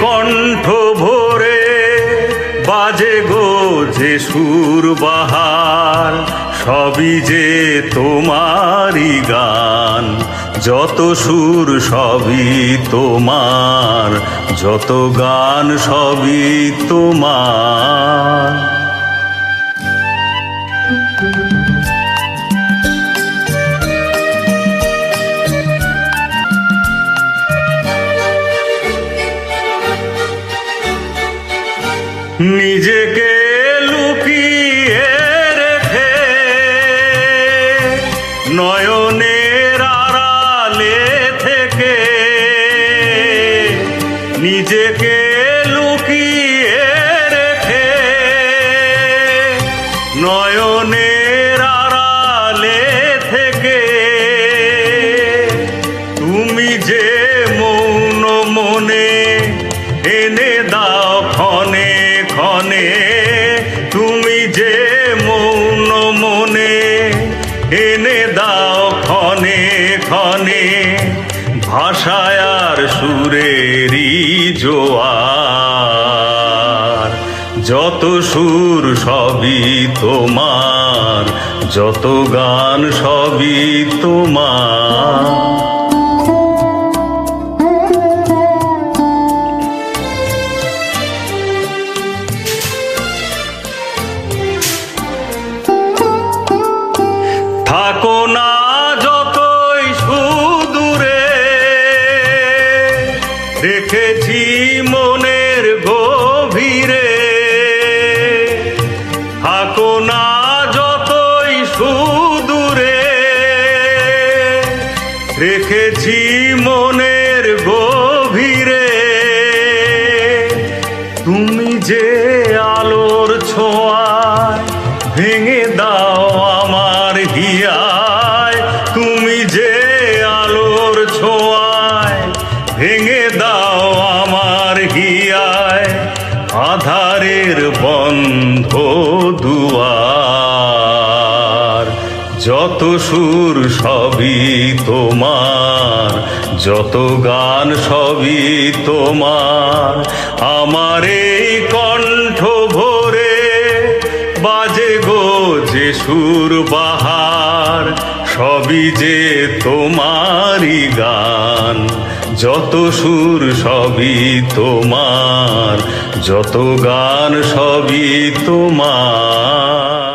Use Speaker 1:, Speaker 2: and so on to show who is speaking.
Speaker 1: কণ্ঠ ভরে বাজে গো যে সুর বাহার, সবই যে তোমারই গান। যত সুর সবই তোমার, যত গান সবই তোমার। নিজেকে লুকিয়ে রেখে নয়নের আড়ালে থেকে, নিজেকে লুকিয়ে রেখে নয়নের আড়ালে থেকে, তুমি যে মৌন মনে এনে দাও ক্ষণে ক্ষণে, তুমি যে মৌন মনে এনে দাও ক্ষণে ক্ষণে, ভাষায় আর সুরেরই জোয়ার। যত সুর সবই তোমার, যত গান সবই তোমার। থাকো না যতই সুদূরে, রেখেছি মনের গভীরে। থাকো না যতই সুদূরে, রেখেছি মনের গভীরে। তুমি যে আলোর ছোঁয়ায় ভেঙে দাও আমার হিয়ায়, তুমি যে আলোর ছোঁয়ায় ভেঙে দাও আমার হিয়ায়, আধারের বন্ধ দুয়ার। যত সুর সবই তোমার, যত গান সবই তোমার। আমার এই কণ্ঠ ভরে বাজে গো যে সুর বাহার, সবই যে তোমারই গান। যত সুর সবই তোমার, যত গান সবই তোমার।